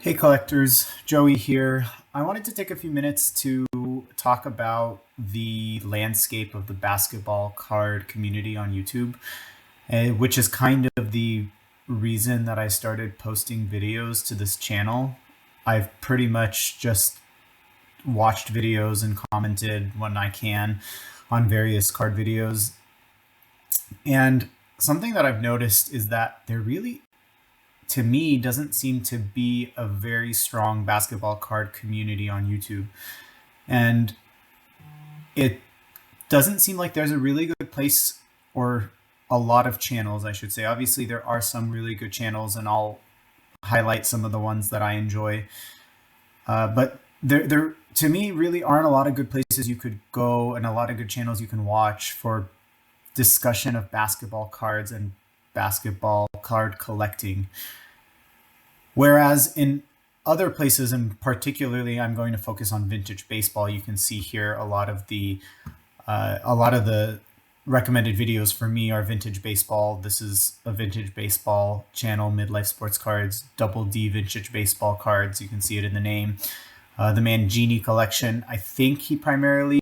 Hey collectors, Joey here. I wanted to take a few minutes to talk about the landscape of the basketball card community on YouTube, which is kind of the reason that I started posting videos to this channel. I've pretty much just watched videos and commented when I can on various card videos. And something that I've noticed is that there really, to me, doesn't seem to be a very strong basketball card community on YouTube. And it doesn't seem like there's a really good place, or a lot of channels, I should say. Obviously, there are some really good channels, and I'll highlight some of the ones that I enjoy. But there, to me, really aren't a lot of good places you could go and a lot of good channels you can watch for discussion of basketball cards and basketball card collecting. Whereas in other places, and particularly I'm going to focus on vintage baseball, you can see here a lot of the recommended videos for me are vintage baseball. This is a vintage baseball channel, Midlife Sports Cards, Double D Vintage Baseball Cards. You can see it in the name. The Mangini collection. I think he primarily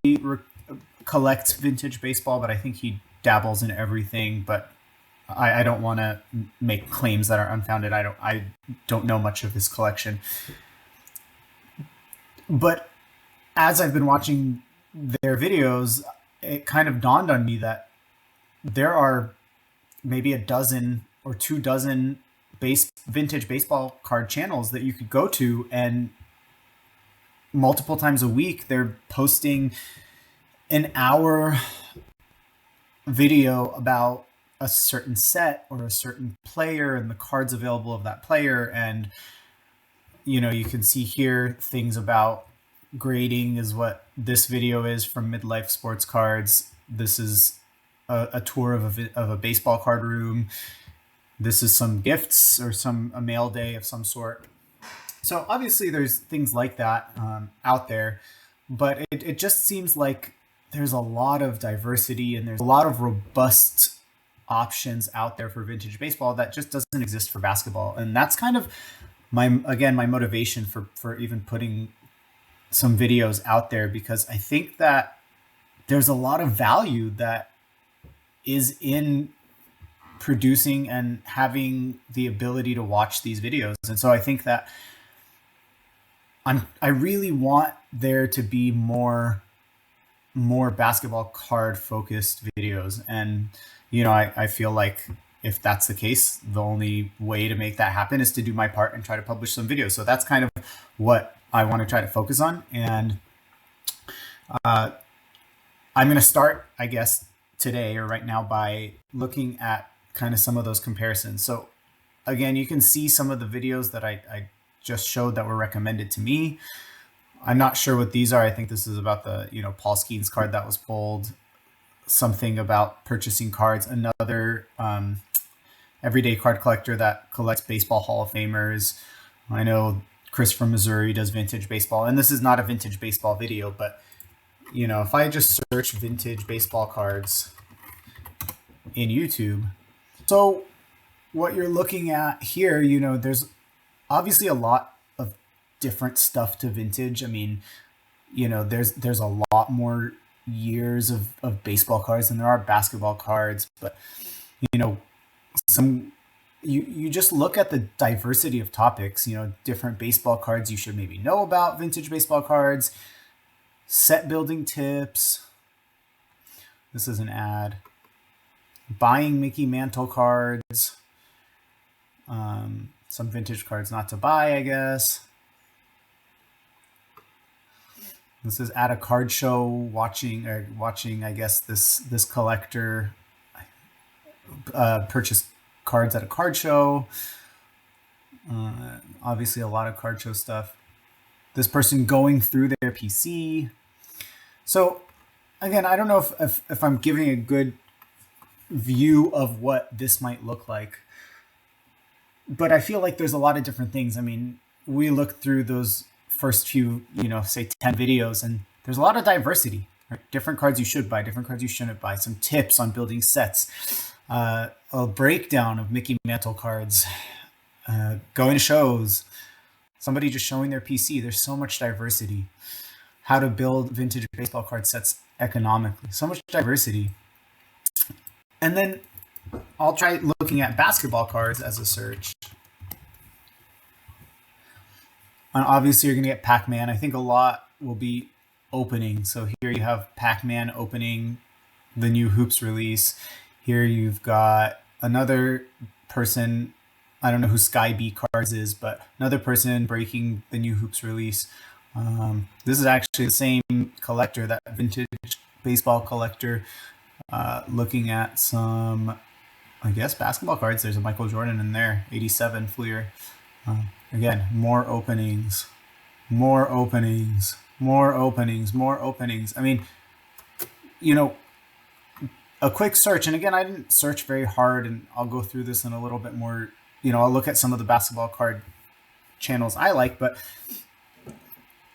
collects vintage baseball, but I think he dabbles in everything. But I don't want to make claims that are unfounded. I don't know much of his collection. But as I've been watching their videos, it kind of dawned on me that there are maybe a dozen or 2 dozen vintage baseball card channels that you could go to, and multiple times a week they're posting an hour video about a certain set or a certain player and the cards available of that player. And you can see here things about grading is what this video is from Midlife Sports Cards. This is a tour of a baseball card room. This is some gifts or a mail day of some sort. So obviously there's things like that out there, but it just seems like there's a lot of diversity and there's a lot of robust options out there for vintage baseball that just doesn't exist for basketball. And that's kind of my motivation for even putting some videos out there, because I think that there's a lot of value that is in producing and having the ability to watch these videos. And so I think that I really want there to be more basketball card focused videos. And I feel like if that's the case, the only way to make that happen is to do my part and try to publish some videos. So that's kind of what I want to try to focus on. And I'm going to start, I guess, today or right now by looking at kind of some of those comparisons. So again, you can see some of the videos that I just showed that were recommended to me. I'm not sure what these are. I think this is about the, Paul Skeens card that was pulled, something about purchasing cards, another everyday card collector that collects baseball Hall of Famers. I know Chris from Missouri does vintage baseball, and this is not a vintage baseball video, but if I just search vintage baseball cards in YouTube, so what you're looking at here, there's obviously a lot of different stuff to vintage. I mean, there's a lot more years of baseball cards than there are basketball cards, but some you just look at the diversity of topics, different baseball cards you should maybe know about, vintage baseball cards, set building tips. This is an ad. Buying Mickey Mantle cards. Some vintage cards not to buy, I guess. This is at a card show, watching, I guess, this collector purchase cards at a card show. Obviously, a lot of card show stuff. This person going through their PC. So, again, I don't know if I'm giving a good view of what this might look like, but I feel like there's a lot of different things. I mean, we looked through those first few, say 10 videos, and there's a lot of diversity. Right? Different cards you should buy, different cards you shouldn't buy, some tips on building sets, a breakdown of Mickey Mantle cards, going to shows, somebody just showing their PC. There's so much diversity. How to build vintage baseball card sets economically. So much diversity. And then I'll try looking at basketball cards as a search. And obviously, you're going to get Pac-Man. I think a lot will be opening. So here you have Pac-Man opening the new Hoops release. Here you've got another person. I don't know who Sky B Cards is, but another person breaking the new Hoops release. This is actually the same collector, that vintage baseball collector, looking at some, I guess, basketball cards. There's a Michael Jordan in there, 87 Fleer. Again, more openings, more openings, more openings, more openings. I mean, you know, a quick search, and again, I didn't search very hard, and I'll go through this in a little bit more. I'll look at some of the basketball card channels I like, but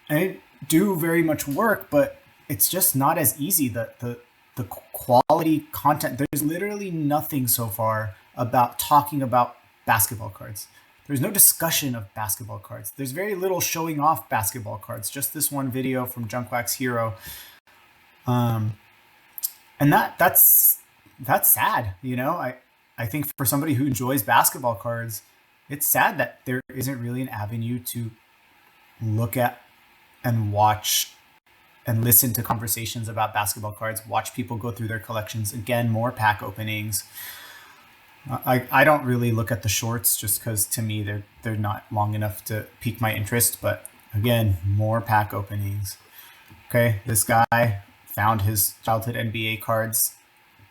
I didn't do very much work, but it's just not as easy. The quality content, there's literally nothing so far about talking about basketball cards. There's no discussion of basketball cards. There's very little showing off basketball cards. Just this one video from Junkwax Hero. And that's sad. I think for somebody who enjoys basketball cards, it's sad that there isn't really an avenue to look at and watch and listen to conversations about basketball cards, watch people go through their collections. Again, more pack openings. I don't really look at the shorts just because to me they're not long enough to pique my interest. But again, more pack openings. Okay, this guy found his childhood NBA cards,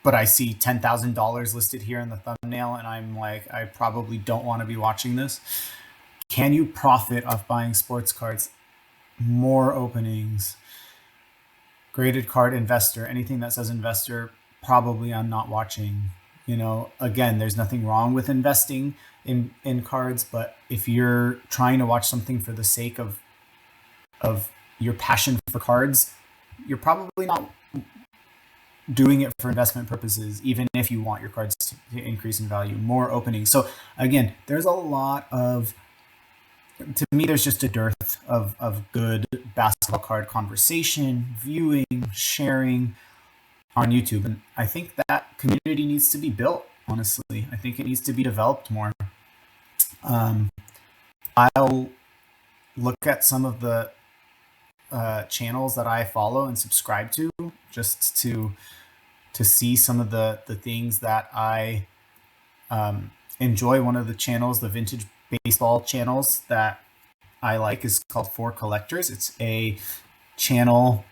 but I see $10,000 listed here in the thumbnail, and I'm like, I probably don't want to be watching this. Can you profit off buying sports cards? More openings. Graded card investor. Anything that says investor, probably I'm not watching. Again, there's nothing wrong with investing in cards, but if you're trying to watch something for the sake of your passion for cards, you're probably not doing it for investment purposes, even if you want your cards to increase in value. More openings. So again, there's a lot of, to me, there's just a dearth of good basketball card conversation, viewing, sharing on YouTube. And I think that community needs to be built, honestly. I think it needs to be developed more. I'll look at some of the channels that I follow and subscribe to, just to see some of the things that I enjoy. One of the channels, the vintage baseball channels that I like, is called For Collectors. It's a channel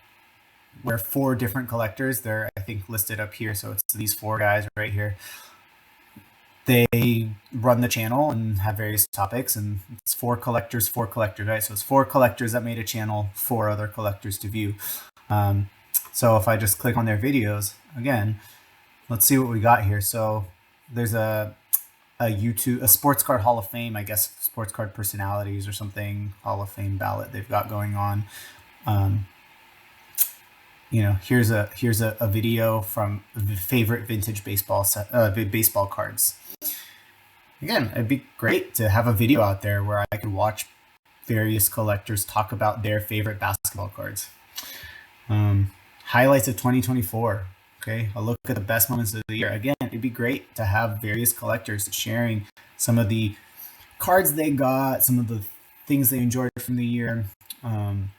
where 4 different collectors, they're I think listed up here, so it's these 4 guys right here. They run the channel and have various topics, and it's 4 collectors, right? So it's 4 collectors that made a channel, 4 other collectors to view. So if I just click on their videos again, let's see what we got here. So there's a Sports Card Hall of Fame, I guess, Sports Card Personalities or something, Hall of Fame ballot they've got going on. Here's a video from the favorite vintage baseball baseball cards. Again, it'd be great to have a video out there where I could watch various collectors talk about their favorite basketball cards. Highlights of 2024. Okay, a look at the best moments of the year. Again, it'd be great to have various collectors sharing some of the cards they got, some of the things they enjoyed from the year. And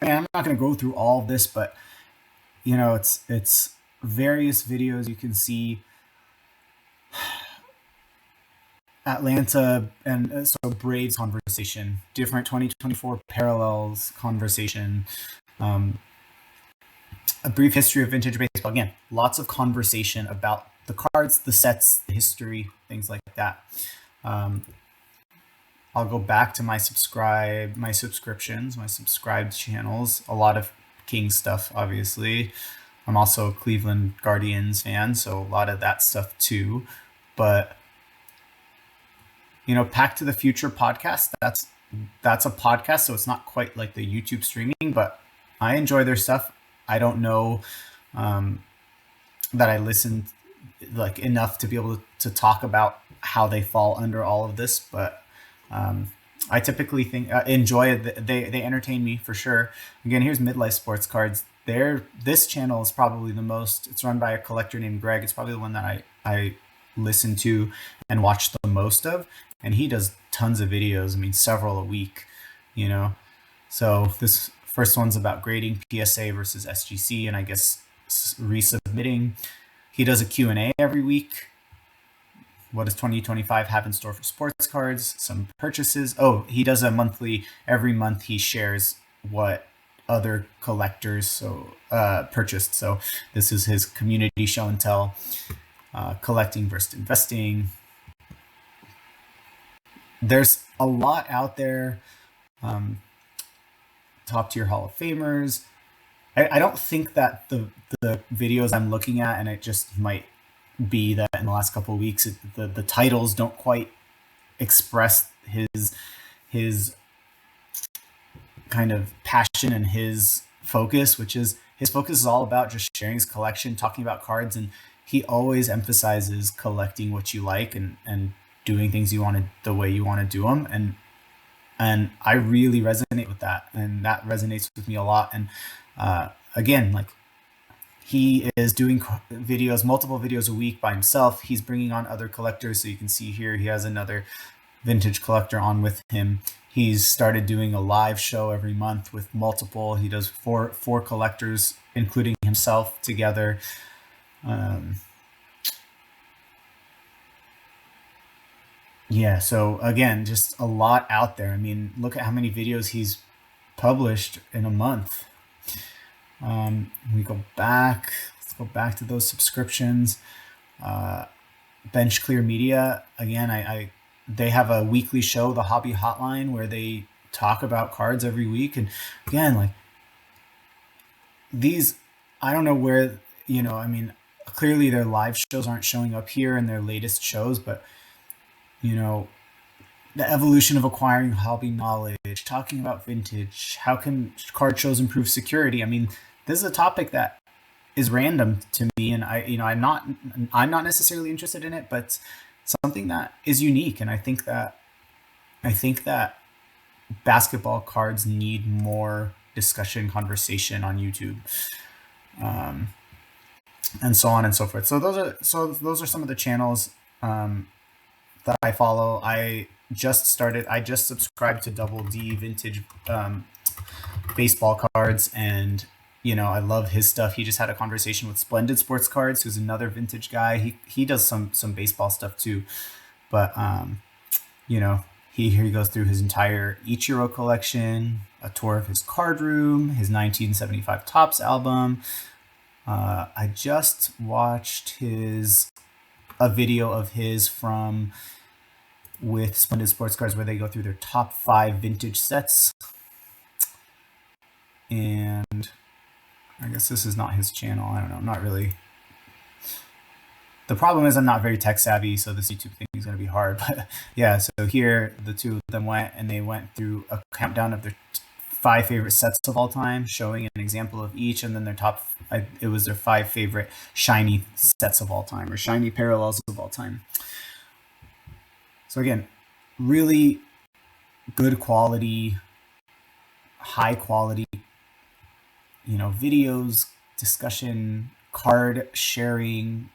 I'm not going to go through all of this, but it's various videos. You can see Atlanta and so Braves conversation, different 2024 parallels conversation, a brief history of vintage baseball. Again, lots of conversation about the cards, the sets, the history, things like that. I'll go back to my subscriptions, my subscribed channels. A lot of King stuff, obviously. I'm also a Cleveland Guardians fan, so a lot of that stuff too. But Pack to the Future podcast, that's a podcast, so it's not quite like the YouTube streaming, but I enjoy their stuff. I don't know that I listened enough to be able to talk about how they fall under all of this, but I typically think enjoy it. They entertain me for sure. Again, here's Midlife Sports Cards. This channel is probably the most. It's run by a collector named Greg. It's probably the one that I listen to and watch the most of. And he does tons of videos. I mean, several a week. You know. So this first one's about grading PSA versus SGC, and I guess resubmitting. He does a Q&A every week. What does 2025 have in store for sports cards? Some purchases. Oh, he does a monthly. Every month he shares what other collectors purchased. So this is his community show and tell, collecting versus investing. There's a lot out there. Top tier Hall of Famers. I don't think that the videos I'm looking at, and it just might be that in the last couple of weeks, the titles don't quite express his kind of passion and his focus, which is his focus is all about just sharing his collection, talking about cards, and he always emphasizes collecting what you like and doing things you want to the way you want to do them, and I really resonate with that, and that resonates with me a lot. And again, like he is doing videos, multiple videos a week by himself. He's bringing on other collectors. So you can see here, he has another vintage collector on with him. He's started doing a live show every month with multiple. He does four collectors, including himself, together. Yeah. So again, just a lot out there. I mean, look at how many videos he's published in a month. We go back. Let's go back to those subscriptions. Bench Clear Media. Again, they have a weekly show, the Hobby Hotline, where they talk about cards every week. And again, like these, I don't know where, I mean, clearly their live shows aren't showing up here in their latest shows, but you know, the evolution of acquiring hobby knowledge, talking about vintage, how can card shows improve security? I mean, this is a topic that is random to me, and I'm not necessarily interested in it, but something that is unique, and I think that basketball cards need more discussion, conversation on YouTube, and so on and so forth. So those are some of the channels that I follow. I just subscribed to Double D Vintage baseball cards, and I love his stuff. He just had a conversation with Splendid Sports Cards, who's another vintage guy. He does some baseball stuff too, but you know, he goes through his entire Ichiro collection, a tour of his card room, his 1975 Topps album. I just watched a video of his with Splendid Sports Cards, where they go through their top 5 vintage sets. And I guess this is not his channel. I don't know. I'm not really. The problem is I'm not very tech savvy, so this YouTube thing is going to be hard. But yeah, so here the two of them went through a countdown of their 5 favorite sets of all time, showing an example of each, and then it was their 5 favorite shiny sets of all time, or shiny parallels of all time. So again, really good quality, high quality, videos, discussion, card sharing,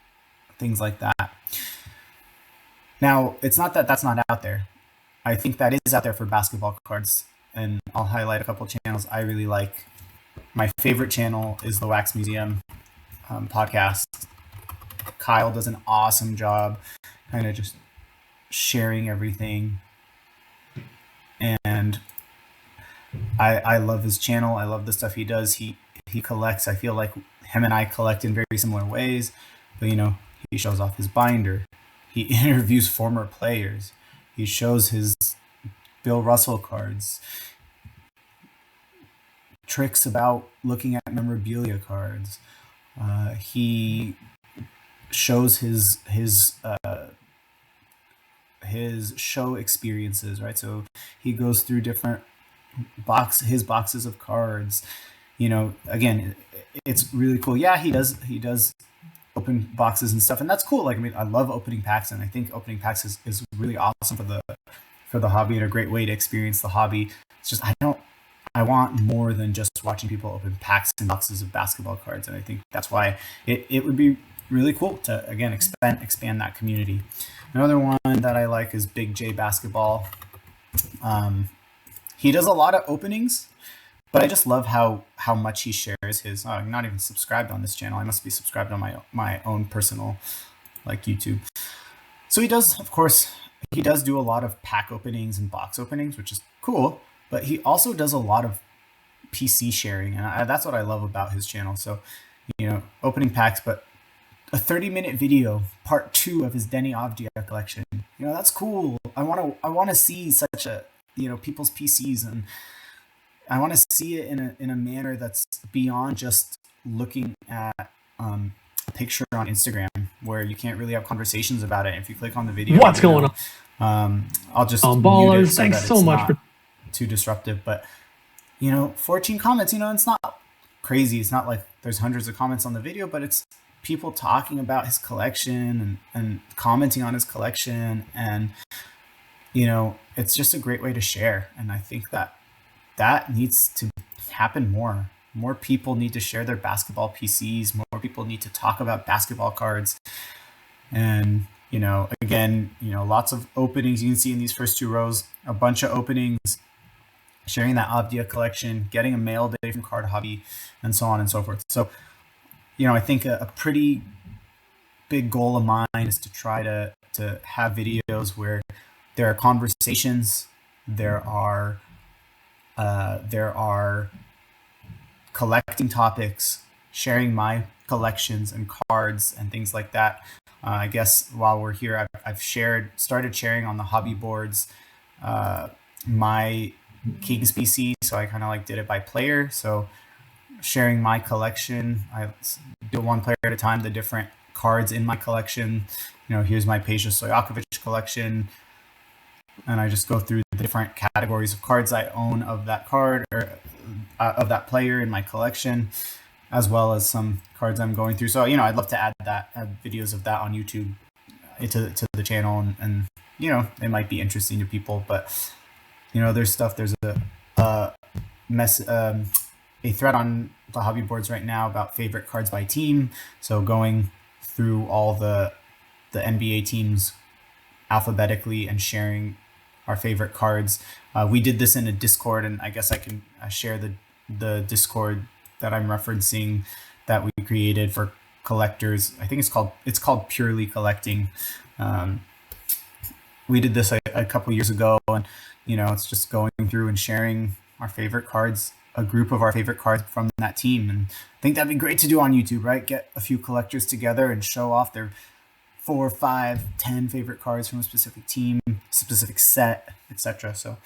things like that. Now, it's not that that's not out there. I think that is out there for basketball cards, and I'll highlight a couple channels I really like. My favorite channel is the Wax Museum podcast. Kyle does an awesome job kind of just sharing everything, and I love his channel. I love the stuff he does. He collects. I feel like him and I collect in very similar ways, but he shows off his binder. He interviews former players. He shows his Bill Russell cards, tricks about looking at memorabilia cards. He shows his show experiences, right? So he goes through different his boxes of cards. Again, it's really cool. Yeah, he does open boxes and stuff, and that's cool. Like, I mean, I love opening packs, and I think opening packs is really awesome for the hobby and a great way to experience the hobby. It's just I want more than just watching people open packs and boxes of basketball cards, and I think that's why it would be really cool to again expand that community. Another one that I like is Big J Basketball. He does a lot of openings, but I just love how much he shares his. Oh, I'm not even subscribed on this channel. I must be subscribed on my own personal like YouTube. So he does, of course, he does do a lot of pack openings and box openings, which is cool. But he also does a lot of PC sharing, and that's what I love about his channel. So, opening packs, but a 30-minute video, part 2 of his Denny Avdia collection. That's cool. I want to see such a people's PCs, and I want to see it in a manner that's beyond just looking at a picture on Instagram where you can't really have conversations about it. If you click on the video, what's going on? I'll just ballers. mute it so Thanks that so it's much not too disruptive. But 14 comments. It's not crazy. It's not like there's hundreds of comments on the video, but it's people talking about his collection and commenting on his collection, and it's just a great way to share. And I think that needs to happen more. More people need to share their basketball PCs. More people need to talk about basketball cards. And again, lots of openings. You can see in these first 2 rows a bunch of openings, sharing that Avdia collection, getting a mail day from Card Hobby, and so on and so forth. So I think a pretty big goal of mine is to try to have videos where there are conversations, there are collecting topics, sharing my collections and cards and things like that. I guess while we're here, I've started sharing on the hobby boards my King's PC, so I kind of like did it by player. So sharing my collection, I do one player at a time, the different cards in my collection. Here's my Peja Stojakovic collection, and I just go through the different categories of cards I own of that card or of that player in my collection, as well as some cards I'm going through. So I'd love to add videos of that on YouTube to the channel, and it might be interesting to people. But there's a thread on the hobby boards right now about favorite cards by team. So going through all the NBA teams alphabetically and sharing our favorite cards. We did this in a Discord, and I guess I can share the Discord that I'm referencing that we created for collectors. I think it's called Purely Collecting. We did this a couple years ago, and it's just going through and sharing our favorite cards, a group of our favorite cards from that team. And I think that'd be great to do on YouTube, right? Get a few collectors together and show off their 4, 5, 10 favorite cards from a specific team, specific set, etc. So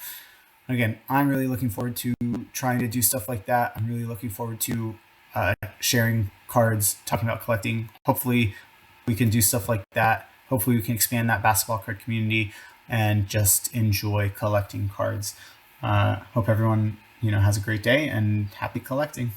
again, I'm really looking forward to trying to do stuff like that. I'm really looking forward to sharing cards, talking about collecting. Hopefully we can do stuff like that. Hopefully we can expand that basketball card community and just enjoy collecting cards. Hope everyone has a great day and happy collecting.